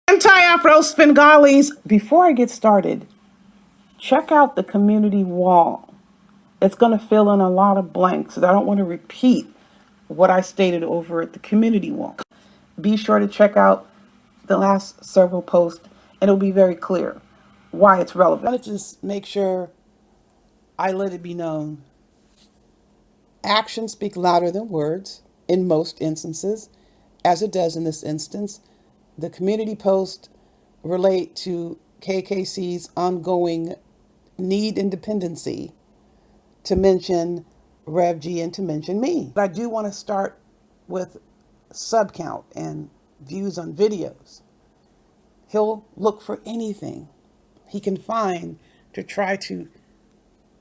Anti-Afro Spengalis. Before I get started, check out the community wall. It's going to fill in a lot of blanks. I don't want to repeat what I stated over at the community wall. Be sure to check out the last several posts, and it'll be very clear why it's relevant. I want to just make sure I let it be known. Actions speak louder than words in most instances, as it does in this instance. The community posts relate to KKC's ongoing need independency, to mention Rev G and to mention me. But I do want to start with sub count and views on videos. He'll look for anything he can find to try to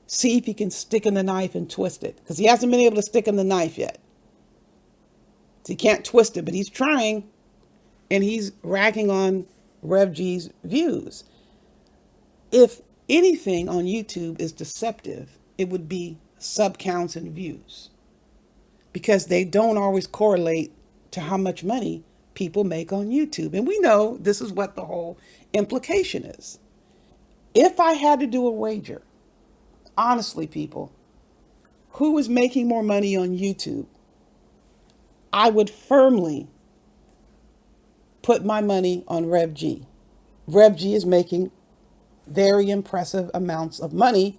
see if he can stick in the knife and twist it, because he hasn't been able to stick in the knife yet. So he can't twist it, but he's trying, and he's ragging on Rev G's views. If anything on YouTube is deceptive, it would be sub counts and views, because they don't always correlate to how much money people make on YouTube. And we know this is what the whole implication is. If I had to do a wager, honestly, people, who is making more money on YouTube, I would firmly put my money on Rev G. Rev G is making very impressive amounts of money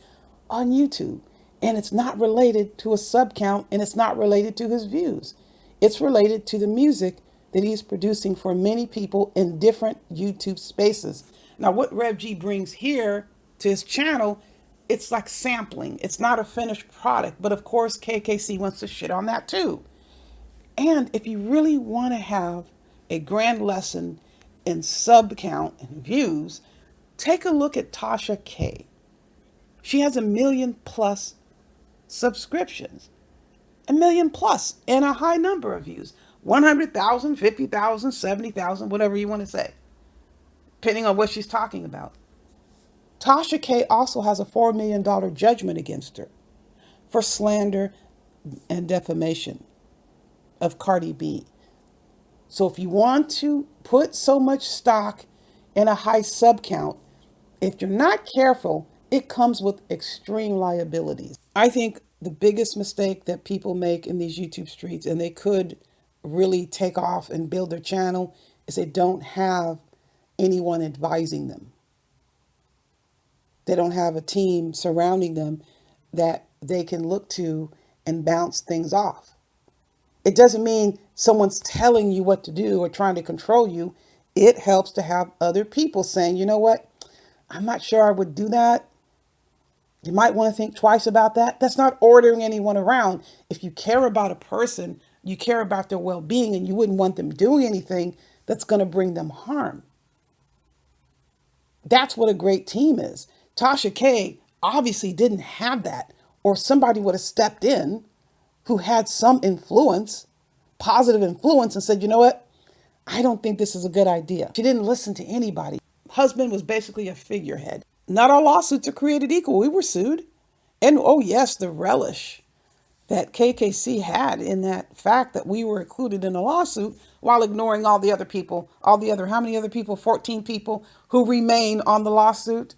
on YouTube. And it's not related to a sub count, and it's not related to his views. It's related to the music that he's producing for many people in different YouTube spaces. Now, what Rev G brings here to his channel, it's like sampling. It's not a finished product, but of course, KKC wants to shit on that too. And if you really want to have a grand lesson in sub count and views, take a look at Tasha K. She has 1 million plus subscriptions, 1 million plus, and a high number of views, 100,000, 50,000, 70,000, whatever you want to say, depending on what she's talking about. Tasha K also has a $4 million judgment against her for slander and defamation of Cardi B. So if you want to put so much stock in a high sub count, if you're not careful, it comes with extreme liabilities. I think the biggest mistake that people make in these YouTube streets, and they could really take off and build their channel, is they don't have anyone advising them. They don't have a team surrounding them that they can look to and bounce things off. It doesn't mean someone's telling you what to do or trying to control you. It helps to have other people saying, you know what, I'm not sure I would do that. You might want to think twice about that. That's not ordering anyone around. If you care about a person, you care about their well-being, and you wouldn't want them doing anything that's going to bring them harm. That's what a great team is. Tasha K obviously didn't have that, or somebody would have stepped in who had some influence, positive influence, and said, you know what, I don't think this is a good idea. She didn't listen to anybody. Husband was basically a figurehead. Not all lawsuits are created equal. We were sued. And oh yes, the relish that KKC had in that fact that we were included in a lawsuit while ignoring all the other people, how many other people? 14 people who remain on the lawsuit.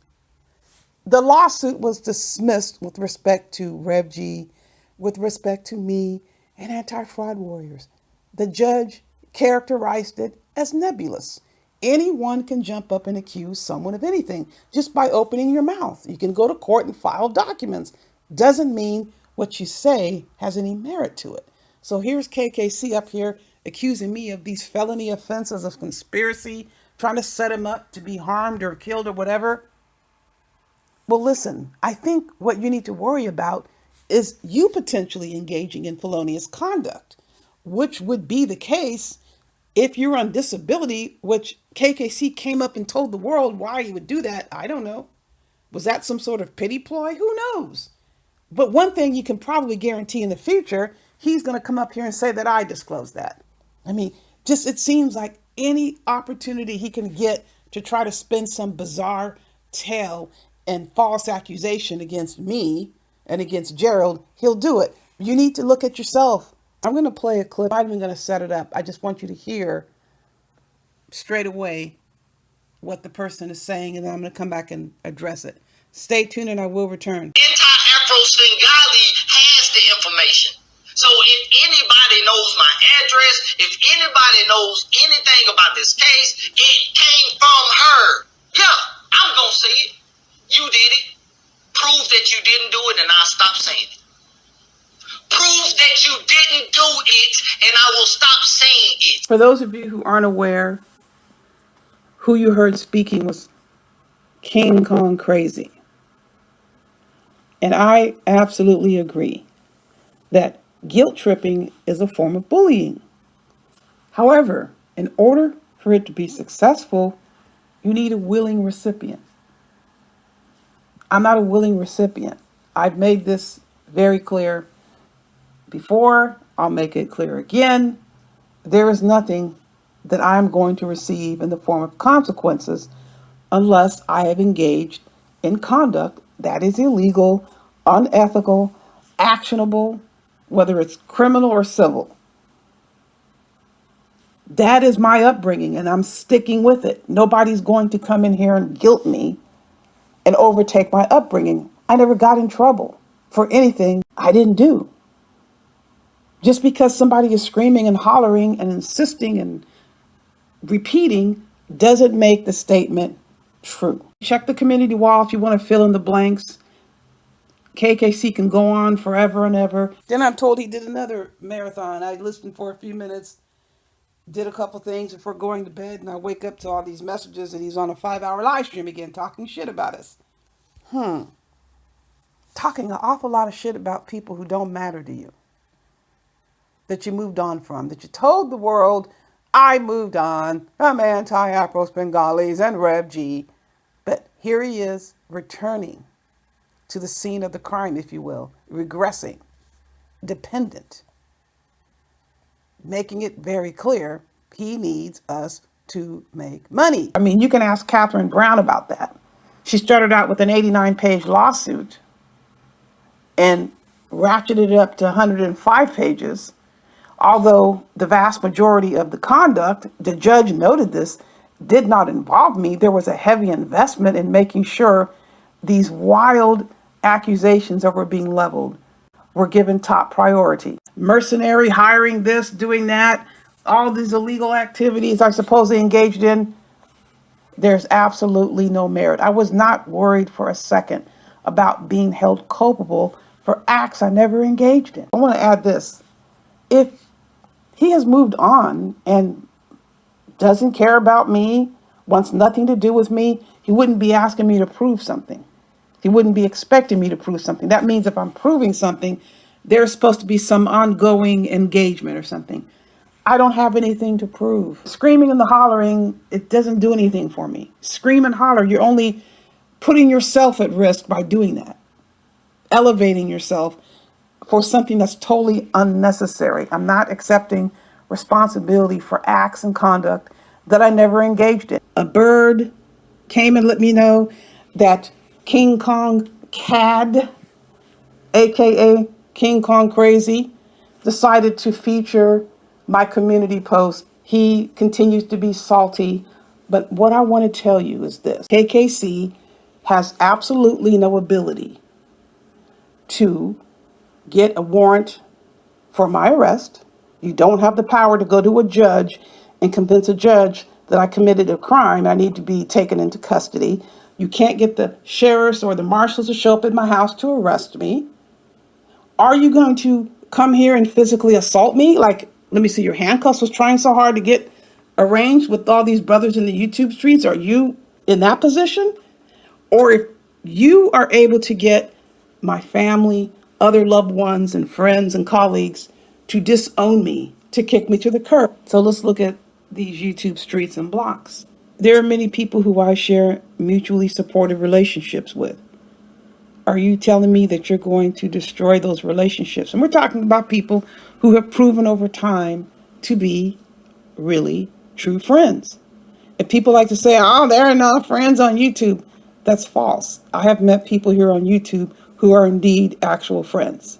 The lawsuit was dismissed with respect to Rev G, with respect to me, and anti-fraud warriors. The judge characterized it as nebulous. Anyone can jump up and accuse someone of anything just by opening your mouth. You can go to court and file documents. Doesn't mean what you say has any merit to it. So here's KKC up here accusing me of these felony offenses of conspiracy, trying to set him up to be harmed or killed or whatever. Well, listen, I think what you need to worry about is you potentially engaging in felonious conduct, which would be the case if you're on disability, which KKC came up and told the world why he would do that. I don't know. Was that some sort of pity ploy? Who knows? But one thing you can probably guarantee in the future, he's going to come up here and say that I disclosed that. I mean, just it seems like any opportunity he can get to try to spin some bizarre tale and false accusation against me and against Gerald, he'll do it. You need to look at yourself. I'm going to play a clip. I'm not even going to set it up. I just want you to hear straight away what the person is saying, and then I'm going to come back and address it. Stay tuned and I will return. Afro-Svengali has the information. So if anybody knows my address, if anybody knows anything about this case, it came from her. Yeah, I'm going to say it. You did it. Prove that you didn't do it and I'll stop saying it. Prove that you didn't do it and I will stop saying it. For those of you who aren't aware, who you heard speaking was King Kong Crazy. And I absolutely agree that guilt tripping is a form of bullying. However, in order for it to be successful, you need a willing recipient. I'm not a willing recipient. I've made this very clear before. I'll make it clear again. There is nothing that I'm going to receive in the form of consequences unless I have engaged in conduct that is illegal, unethical, actionable, whether it's criminal or civil. That is my upbringing, and I'm sticking with it. Nobody's going to come in here and guilt me and overtake my upbringing. I never got in trouble for anything I didn't do. Just because somebody is screaming and hollering and insisting and repeating doesn't make the statement true. Check the community wall if you want to fill in the blanks. KKC can go on forever and ever. Then I'm told he did another marathon. I listened for a few minutes, did a couple things before going to bed, and I wake up to all these messages and he's on a 5-hour live stream again talking shit about us. Talking an awful lot of shit about people who don't matter to you, that you moved on from, that you told the world, I moved on, I'm anti-Afro-Bengalis and Rev G. But here he is returning to the scene of the crime, if you will, regressing, dependent, making it very clear he needs us to make money. I mean, you can ask Catherine Brown about that. She started out with an 89-page lawsuit and ratcheted it up to 105 pages. Although the vast majority of the conduct, the judge noted this, did not involve me, there was a heavy investment in making sure these wild accusations that were being leveled were given top priority. Mercenary, hiring this, doing that, all these illegal activities I suppose they engaged in, there's absolutely no merit. I was not worried for a second about being held culpable for acts I never engaged in. I want to add this. If he has moved on and doesn't care about me, wants nothing to do with me, he wouldn't be asking me to prove something. He wouldn't be expecting me to prove something. That means if I'm proving something, there's supposed to be some ongoing engagement or something. I don't have anything to prove. Screaming and the hollering, it doesn't do anything for me. Scream and holler, you're only putting yourself at risk by doing that. Elevating yourself for something that's totally unnecessary. I'm not accepting responsibility for acts and conduct that I never engaged in. A bird came and let me know that King Kong Cad, aka King Kong Crazy, decided to feature my community post. He continues to be salty, but what I want to tell you is this. KKC has absolutely no ability to get a warrant for my arrest. You don't have the power to go to a judge and convince a judge that I committed a crime. I need to be taken into custody. You can't get the sheriffs or the marshals to show up at my house to arrest me. Are you going to come here and physically assault me? Like, let me see, your handcuffs was trying so hard to get arranged with all these brothers in the YouTube streets. Are you in that position? Or if you are able to get my family, other loved ones and friends and colleagues to disown me, to kick me to the curb. So let's look at these YouTube streets and blocks. There are many people who I share mutually supportive relationships with. Are you telling me that you're going to destroy those relationships? And we're talking about people who have proven over time to be really true friends. And people like to say, oh, there are no friends on YouTube. That's false. I have met people here on YouTube who are indeed actual friends.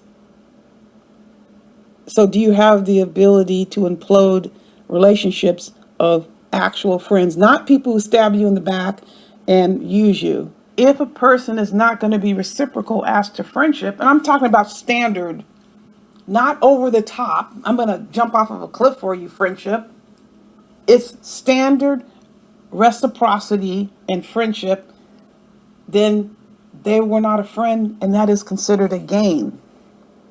So do you have the ability to implode relationships of actual friends, not people who stab you in the back and use you. If a person is not going to be reciprocal as to friendship, and I'm talking about standard, not over the top, I'm going to jump off of a cliff for you, friendship. It's standard reciprocity and friendship, then they were not a friend, and that is considered a gain,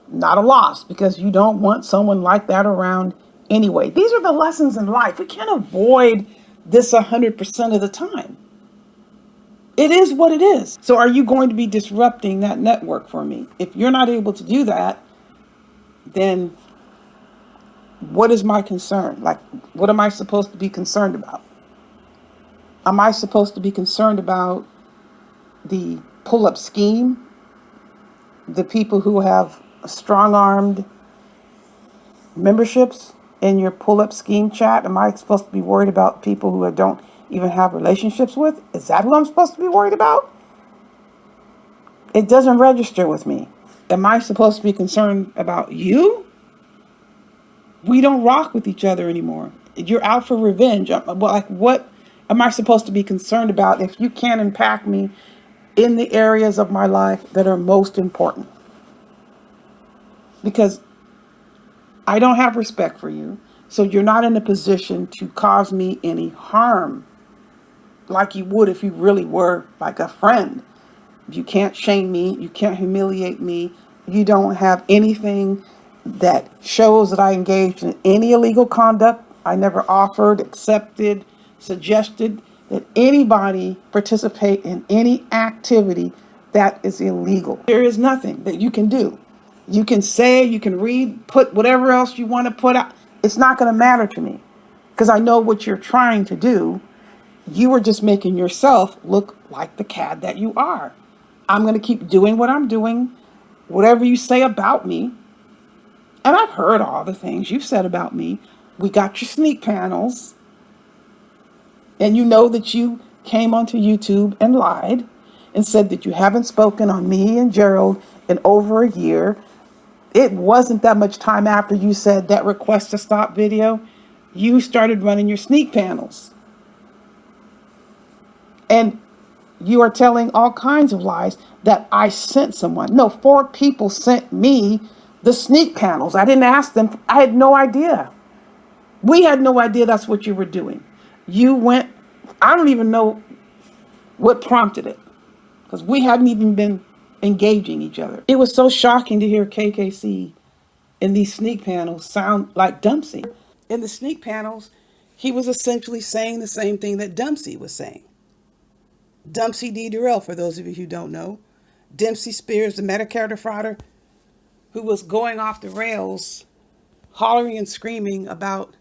not a loss, because you don't want someone like that around anyway. These are the lessons in life. We can't avoid this 100% of the time. It is what it is. So are you going to be disrupting that network for me? If you're not able to do that, then what is my concern? Like, what am I supposed to be concerned about? Am I supposed to be concerned about the pull-up scheme? The people who have strong-armed memberships in your pull-up scheme chat? Am I supposed to be worried about people who I don't even have relationships with? Is that who I'm supposed to be worried about? It doesn't register with me. Am I supposed to be concerned about you? We don't rock with each other anymore. You're out for revenge. Like, what am I supposed to be concerned about if you can't impact me in the areas of my life that are most important? Because I don't have respect for you, so you're not in a position to cause me any harm like you would if you really were like a friend. You can't shame me. You can't humiliate me. You don't have anything that shows that I engaged in any illegal conduct. I never offered, accepted, suggested that anybody participate in any activity that is illegal. There is nothing that you can do. You can say, you can read, put whatever else you want to put out. It's not going to matter to me because I know what you're trying to do. You are just making yourself look like the cad that you are. I'm going to keep doing what I'm doing, whatever you say about me. And I've heard all the things you've said about me. We got your sneak panels. And you know that you came onto YouTube and lied and said that you haven't spoken on me and Gerald in over a year. It wasn't that much time after you said that request to stop video, you started running your sneak panels. And you are telling all kinds of lies that I sent someone. No, 4 people sent me the sneak panels. I didn't ask them. I had no idea. We had no idea that's what you were doing. You went, I don't even know what prompted it because we hadn't even been engaging each other. It was so shocking to hear KKC in these sneak panels sound like Dempsey. In the sneak panels, he was essentially saying the same thing that Dempsey was saying. Dempsey D. Durrell, for those of you who don't know. Dempsey Spears, the Medicare defrauder, who was going off the rails, hollering and screaming about,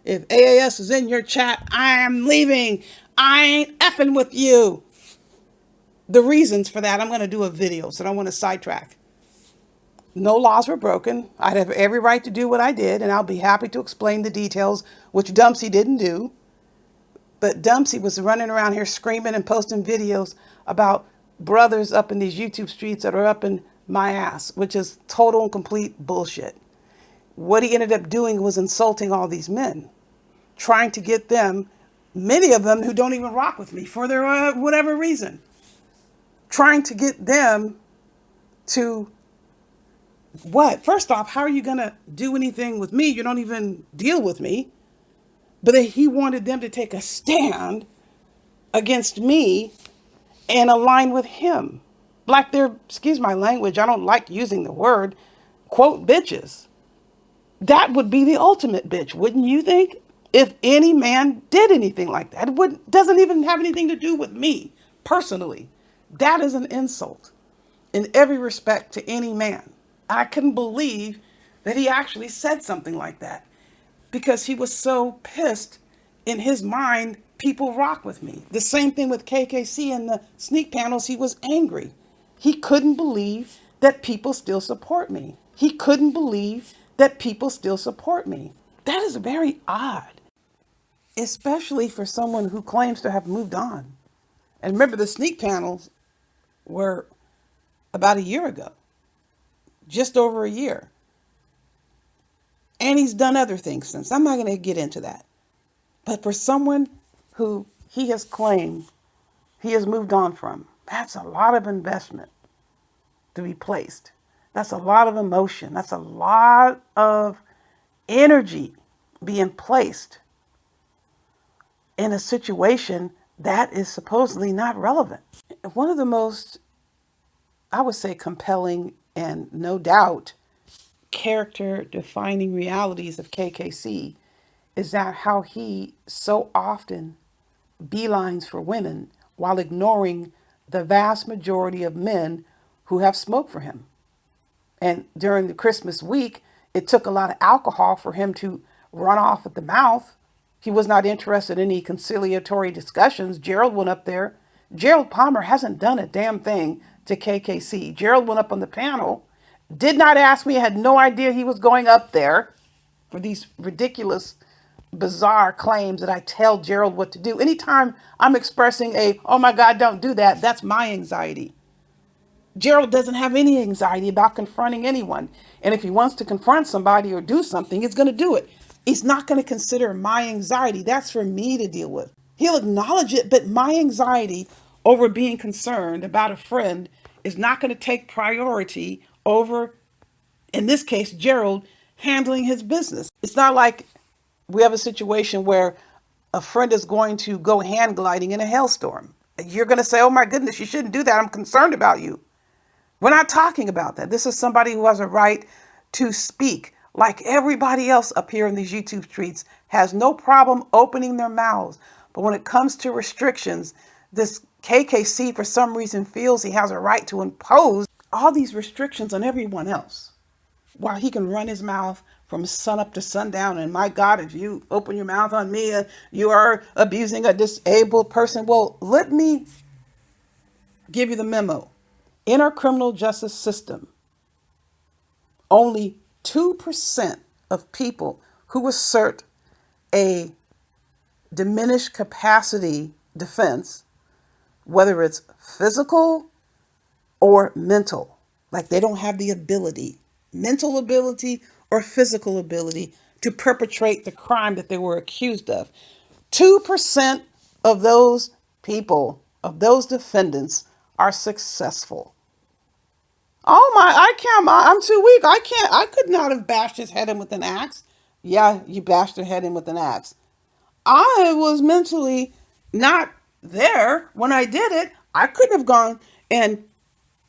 if AAS is in your chat, I am leaving. I ain't effing with you. The reasons for that, I'm going to do a video, so I don't want to sidetrack. No laws were broken. I'd have every right to do what I did, and I'll be happy to explain the details, which Dempsey didn't do. But Dempsey was running around here screaming and posting videos about brothers up in these YouTube streets that are up in my ass, which is total and complete bullshit. What he ended up doing was insulting all these men, trying to get them, many of them who don't even rock with me for their whatever reason, trying to get them to what? First off, how are you going to do anything with me? You don't even deal with me. But he wanted them to take a stand against me and align with him. Like they're, excuse my language, I don't like using the word, quote, bitches. That would be the ultimate bitch, wouldn't you think? If any man did anything like that, it doesn't even have anything to do with me personally. That is an insult in every respect to any man. I couldn't believe that he actually said something like that because he was so pissed in his mind. People rock with me. The same thing with KKC in the sneak panels. He was angry. He couldn't believe that people still support me. He couldn't believe that people still support me. That is very odd, especially for someone who claims to have moved on. And remember, the sneak panels were about a year ago, just over a year. And he's done other things since. I'm not going to get into that. But for someone who he has claimed he has moved on from, that's a lot of investment to be placed. That's a lot of emotion. That's a lot of energy being placed in a situation that is supposedly not relevant. One of the most, I would say, compelling and no doubt character defining realities of KKC is that how he so often beelines for women while ignoring the vast majority of men who have smoked for him. And during the Christmas week, it took a lot of alcohol for him to run off at the mouth. He was not interested in any conciliatory discussions. Gerald went up there. Gerald Palmer hasn't done a damn thing to KKC. Gerald went up on the panel, did not ask me, had no idea he was going up there for these ridiculous, bizarre claims that I tell Gerald what to do. Anytime I'm expressing oh my God, don't do that, that's my anxiety. Gerald doesn't have any anxiety about confronting anyone. And if he wants to confront somebody or do something, he's going to do it. He's not going to consider my anxiety. That's for me to deal with. He'll acknowledge it, but my anxiety over being concerned about a friend is not going to take priority over, in this case, Gerald handling his business. It's not like we have a situation where a friend is going to go hand gliding in a hailstorm. You're going to say, oh my goodness, you shouldn't do that. I'm concerned about you. We're not talking about that. This is somebody who has a right to speak like everybody else up here in these YouTube streets, has no problem opening their mouths. But when it comes to restrictions, this KKC for some reason feels he has a right to impose all these restrictions on everyone else while he can run his mouth from sun up to sundown. And my God, if you open your mouth on me, you are abusing a disabled person. Well, let me give you the memo. In our criminal justice system, only 2% of people who assert a diminished capacity defense, whether it's physical or mental, like they don't have the ability, mental ability or physical ability to perpetrate the crime that they were accused of. 2% of those people, of those defendants, are successful. Oh my, I can't, I'm too weak. I could not have bashed his head in with an axe. Yeah, you bashed her head in with an axe. I was mentally not there when I did it. I couldn't have gone and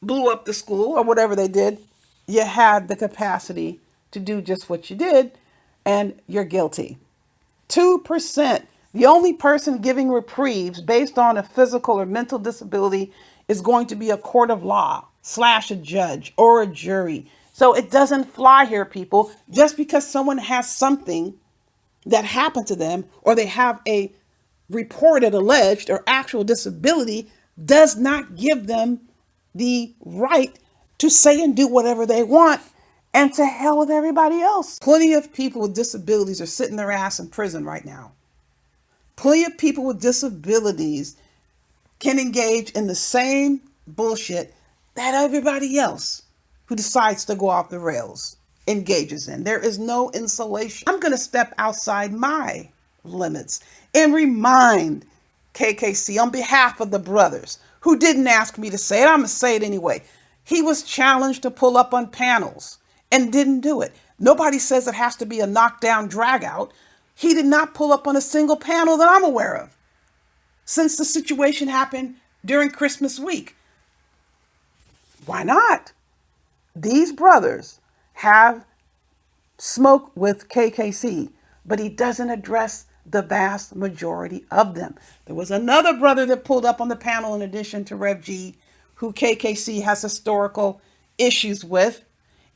blew up the school or whatever they did. You had the capacity to do just what you did, and you're guilty. 2%. The only person giving reprieves based on a physical or mental disability is going to be a court of law / a judge or a jury. So it doesn't fly here, people. Just because someone has something that happened to them or they have a reported, alleged, or actual disability does not give them the right to say and do whatever they want, and to hell with everybody else. Plenty of people with disabilities are sitting their ass in prison right now. Plenty of people with disabilities can engage in the same bullshit that everybody else who decides to go off the rails engages in. There is no insulation. I'm going to step outside my limits and remind KKC on behalf of the brothers who didn't ask me to say it. I'm going to say it anyway. He was challenged to pull up on panels and didn't do it. Nobody says it has to be a knockdown drag out. He did not pull up on a single panel that I'm aware of since the situation happened during Christmas week. Why not? These brothers have smoke with KKC, but he doesn't address the vast majority of them. There was another brother that pulled up on the panel in addition to Rev G, who KKC has historical issues with.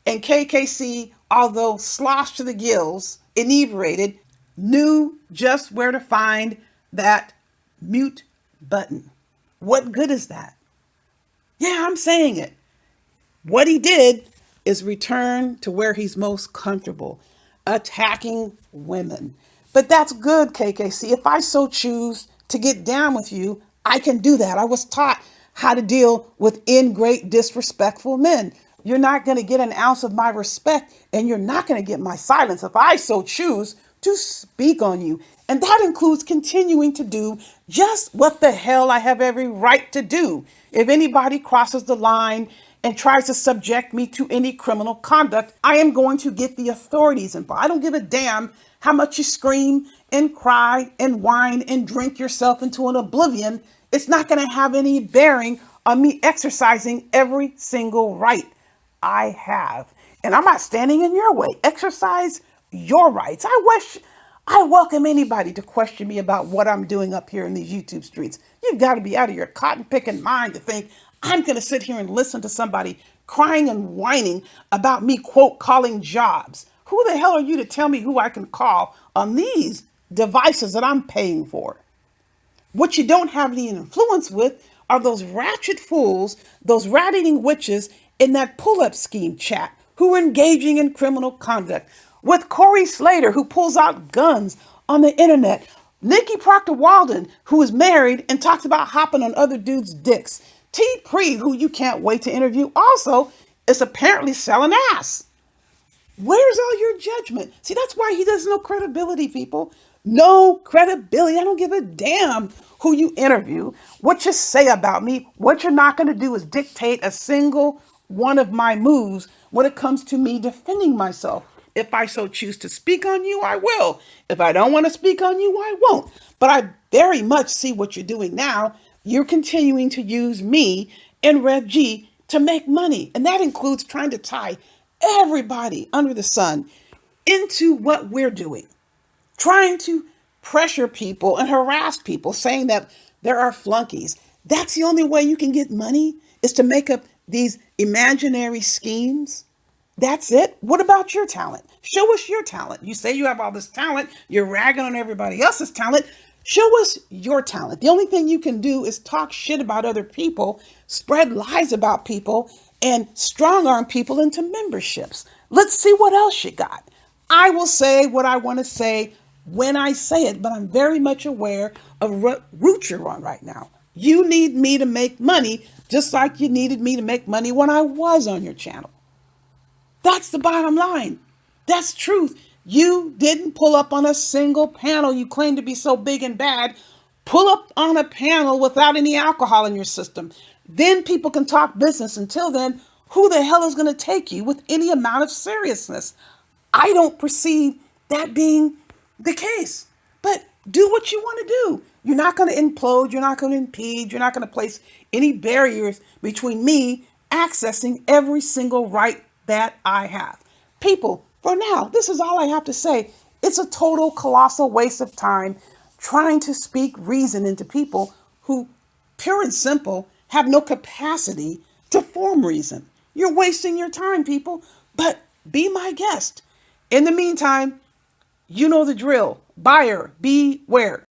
And KKC, although sloshed to the gills, inebriated, knew just where to find that mute button. What good is that? Yeah, I'm saying it. What he did is return to where he's most comfortable, attacking women. But that's good, KKC. If I so choose to get down with you, I can do that. I was taught how to deal with ingrate, disrespectful men. You're not going to get an ounce of my respect, and you're not going to get my silence if I so choose to speak on you. And that includes continuing to do just what the hell I have every right to do. If anybody crosses the line and tries to subject me to any criminal conduct, I am going to get the authorities involved. I don't give a damn how much you scream and cry and whine and drink yourself into an oblivion. It's not going to have any bearing on me exercising every single right I have. And I'm not standing in your way. Exercise your rights. I welcome anybody to question me about what I'm doing up here in these YouTube streets. You've got to be out of your cotton picking mind to think I'm going to sit here and listen to somebody crying and whining about me, quote, calling jobs. Who the hell are you to tell me who I can call on these devices that I'm paying for? What you don't have any influence with are those ratchet fools, those rat-eating witches in that pull-up scheme chat who are engaging in criminal conduct. With Corey Slater, who pulls out guns on the internet. Nikki Proctor Walden, who is married and talks about hopping on other dudes' dicks. T. Cree, who you can't wait to interview, also is apparently selling ass. Where's all your judgment? See, that's why he has no credibility, people. No credibility. I don't give a damn who you interview, what you say about me. What you're not going to do is dictate a single one of my moves when it comes to me defending myself. If I so choose to speak on you, I will. If I don't want to speak on you, I won't. But I very much see what you're doing now. You're continuing to use me and Rev G to make money. And that includes trying to tie everybody under the sun into what we're doing. Trying to pressure people and harass people, saying that there are flunkies. That's the only way you can get money, is to make up these imaginary schemes. That's it. What about your talent? Show us your talent. You say you have all this talent. You're ragging on everybody else's talent. Show us your talent. The only thing you can do is talk shit about other people, spread lies about people, and strong arm people into memberships. Let's see what else you got. I will say what I want to say when I say it, but I'm very much aware of what route you're on right now. You need me to make money just like you needed me to make money when I was on your channel. That's the bottom line. That's truth. You didn't pull up on a single panel. You claim to be so big and bad. Pull up on a panel without any alcohol in your system. Then people can talk business. Until then, who the hell is going to take you with any amount of seriousness? I don't perceive that being the case. But do what you want to do. You're not going to implode. You're not going to impede. You're not going to place any barriers between me accessing every single right that I have. People, for now, this is all I have to say. It's a total colossal waste of time trying to speak reason into people who, pure and simple, have no capacity to form reason. You're wasting your time, people, but be my guest. In the meantime, you know the drill. Buyer beware.